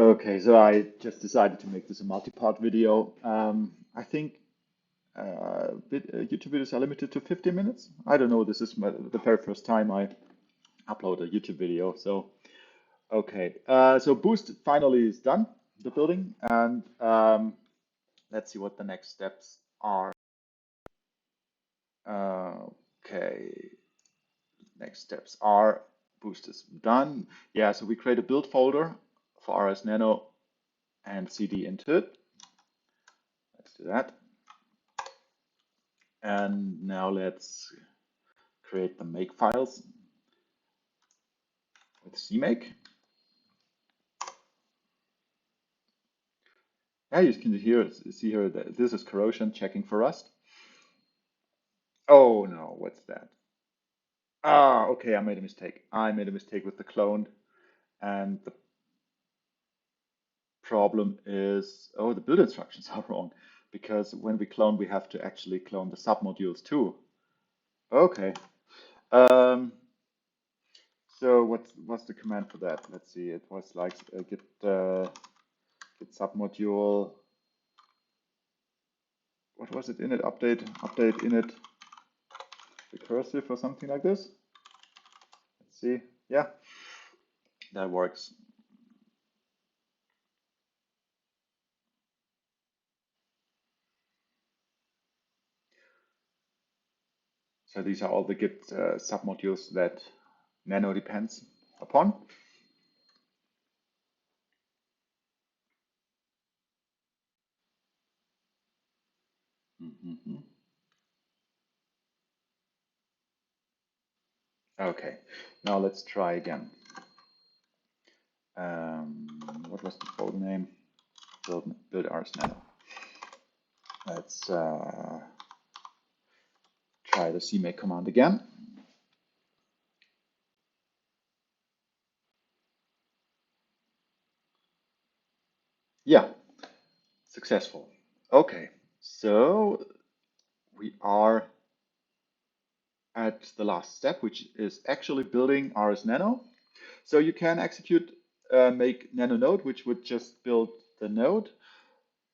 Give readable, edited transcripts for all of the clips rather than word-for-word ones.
Okay, so I just decided to make this a multi-part video. I think YouTube videos are limited to 50 minutes. I don't know, this is the very first time I upload a YouTube video. So, okay, so Boost finally is done, the building, and let's see what the next steps are. Okay, next steps are Boost is done. Yeah, so we create a build folder for RsNano and CD into it. Let's do that. And now let's create the make files with CMake. Yeah, you can see here that this is corrosion checking for rust. Oh no, what's that? Ah, okay, I made a mistake. I made a mistake with the clone, and the problem is, oh, the build instructions are wrong, because when we clone, we have to actually clone the submodules too. Okay. Um, so what's the command for that? Let's see. It was like git submodule. What was it? Init update init recursive or something like this. Let's see. Yeah, that works. So these are all the Git submodules that Nano depends upon. Okay, now let's try again. What was the folder name? Build RsNano. Let's try the CMake command again. Yeah, successful. Okay, so we are at the last step, which is actually building RsNano. So you can execute make nano node, which would just build the node.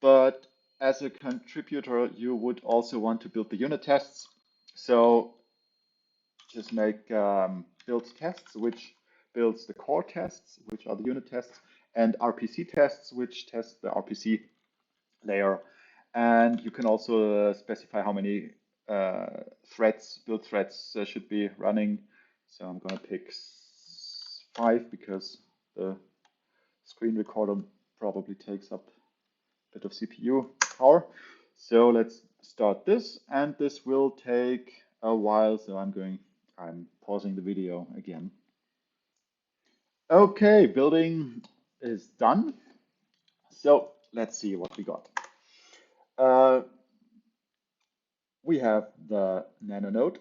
But as a contributor, you would also want to build the unit tests. So just make build tests, which builds the core tests, which are the unit tests, and RPC tests, which test the RPC layer. And you can also specify how many build threads should be running. So I'm going to pick 5 because the screen recorder probably takes up a bit of CPU power. So let's start this, and this will take a while. So I'm pausing the video again. Okay, building is done. So let's see what we got. We have the nano node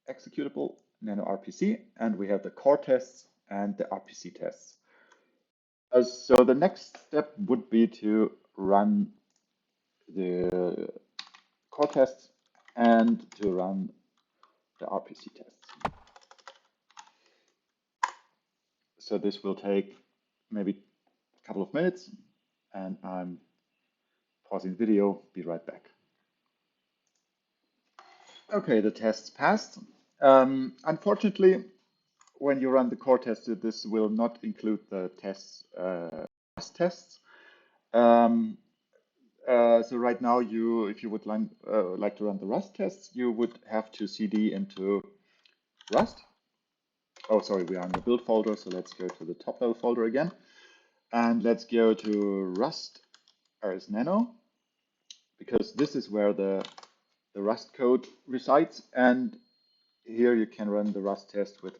executable, nano RPC, and we have the core tests and the RPC tests. So the next step would be to run the core tests and to run the RPC tests. So this will take maybe a couple of minutes, and I'm pausing the video, be right back. Okay, the tests passed. Unfortunately, when you run the core test, this will not include the tests, Rust tests. So right now, if you would like to run the Rust tests, you would have to cd into Rust. Oh, sorry, we are in the build folder, so let's go to the top level folder again. And let's go to Rust RsNano, because this is where the Rust code resides. And here you can run the Rust test with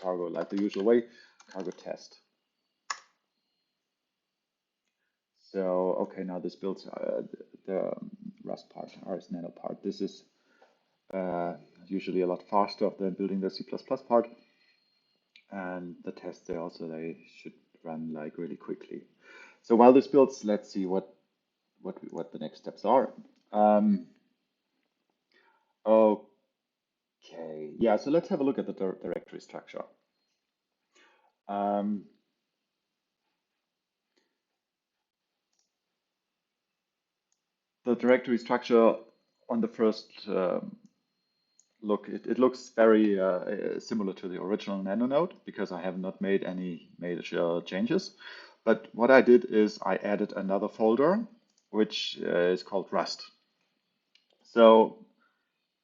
cargo, like the usual way, cargo test. So, okay, now this builds the Rust part, RsNano part. This is usually a lot faster than building the C++ part. And the tests they should run like really quickly. So while this builds, let's see what the next steps are. Okay, yeah, so let's have a look at the directory structure. the directory structure on the first look, it looks very similar to the original Nano node because I have not made any major changes. But what I did is I added another folder, which is called Rust. So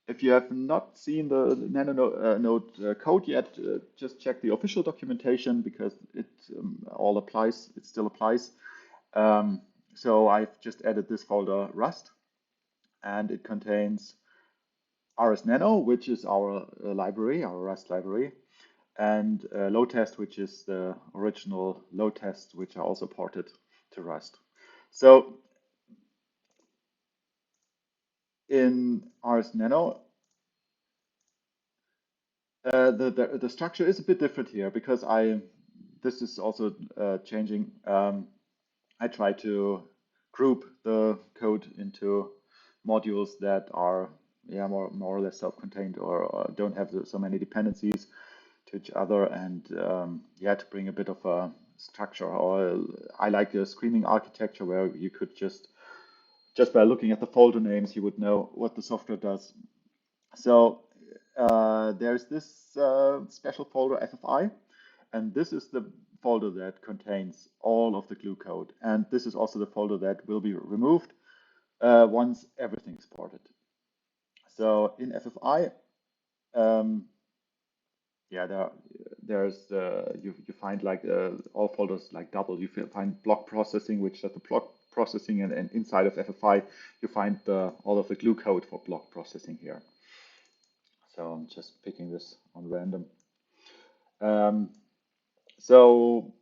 if you have not seen the Nano node code yet, just check the official documentation because it all applies. It still applies. So I've just added this folder Rust, and it contains RsNano, which is our library, our Rust library, and load test, which is the original load test, which are also ported to Rust. So in RsNano, the structure is a bit different here because this is also changing. I try to group the code into modules that are more or less self-contained or don't have so many dependencies to each other, and to bring a bit of a structure. Or I like the screening architecture where you could just by looking at the folder names you would know what the software does. So there's this special folder FFI, and this is the folder that contains all of the glue code. And this is also the folder that will be removed once everything is ported. So in FFI, you find like all folders like double. You find block processing, which does the block processing, and inside of FFI you find all of the glue code for block processing here. So I'm just picking this on random. So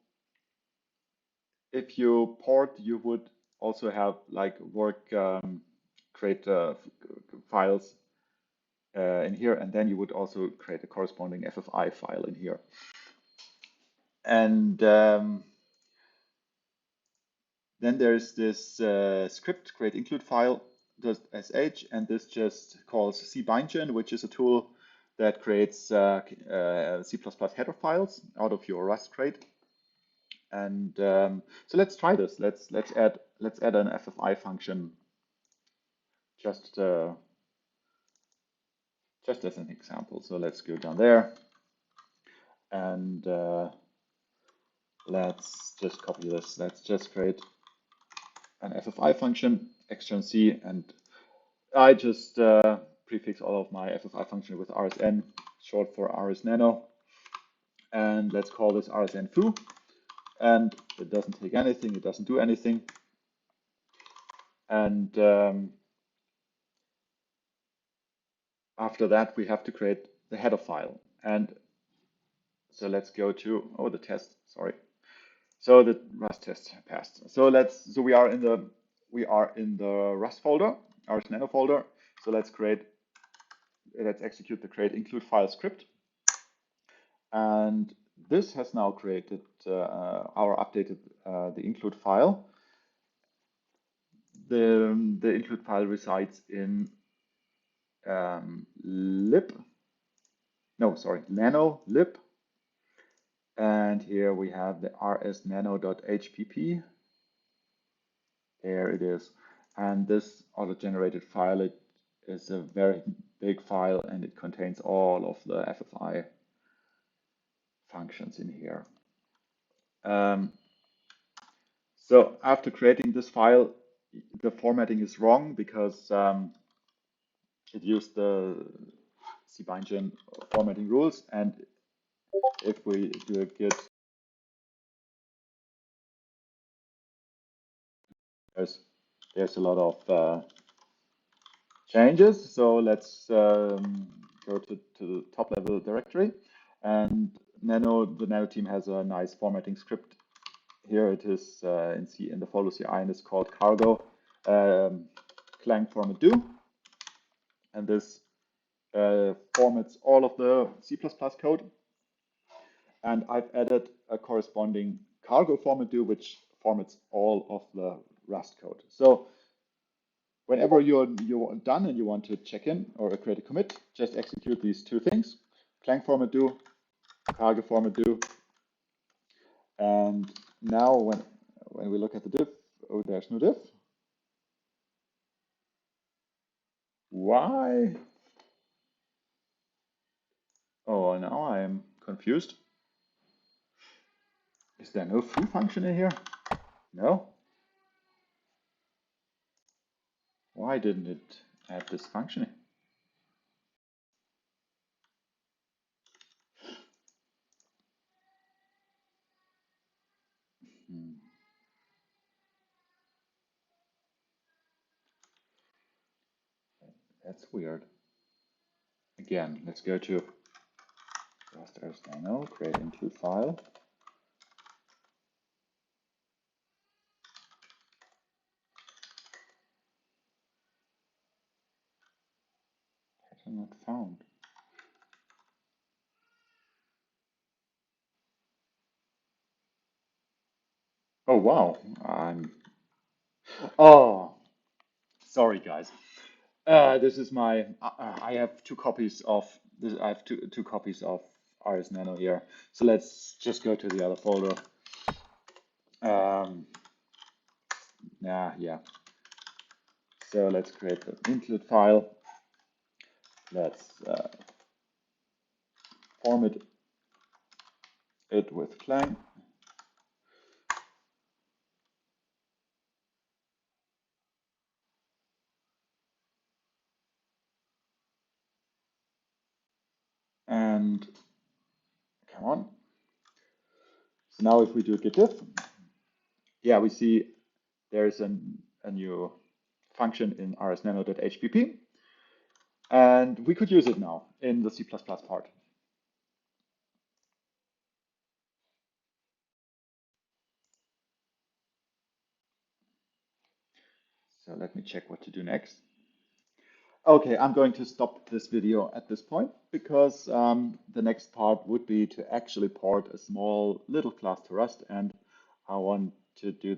if you port, you would also have like create files in here, and then you would also create a corresponding FFI file in here. And then there's this script create include file .sh, and this just calls cbindgen, which is a tool that creates C++ header files out of your Rust crate. And so let's try this. Let's add an FFI function just as an example. So let's go down there, and let's just copy this. Let's just create an FFI function, extern C, and I just prefix all of my FFI function with RSN, short for RsNano, and let's call this RSNFoo. And it doesn't take anything, it doesn't do anything. And after that, we have to create the header file. And so let's go to the test. Sorry. So the Rust test passed. So we are in the Rust folder, RsNano folder. So let's execute the create include file script. And this has now created updated the include file. The include file resides in nano lib, and here we have the rsnano.hpp. There it is, and this auto-generated file is a very big file, and it contains all of the FFI functions in here. So after creating this file, the formatting is wrong because it used the cbindgen formatting rules, and if we do a git, there's a lot of changes. So let's go to the top level directory, and the Nano team has a nice formatting script. Here it is in the folder CI, and it's called cargo clang format do, and this formats all of the C++ code. And I've added a corresponding cargo format do, which formats all of the Rust code. So whenever you're done and you want to check in or create a commit, just execute these two things: clang format do, cargo format do. And now when we look at the diff, there's no diff. Why? Oh, now I am confused. Is there no foo function in here? No? Why didn't it add this function? Hmm, that's weird. Again, let's go to RsNano, create include file. Pattern not found. Oh wow, oh, sorry guys. This is my. I have two copies of this. I have two copies of RsNano here. So let's just go to the other folder. Um, yeah. So let's create the include file. Let's format it with Clang. And come on. So now if we do git diff, yeah, we see there's a new function in rsnano.hpp, and we could use it now in the C++ part. So let me check what to do next. Okay, I'm going to stop this video at this point because the next part would be to actually port a small little class to Rust, and I want to do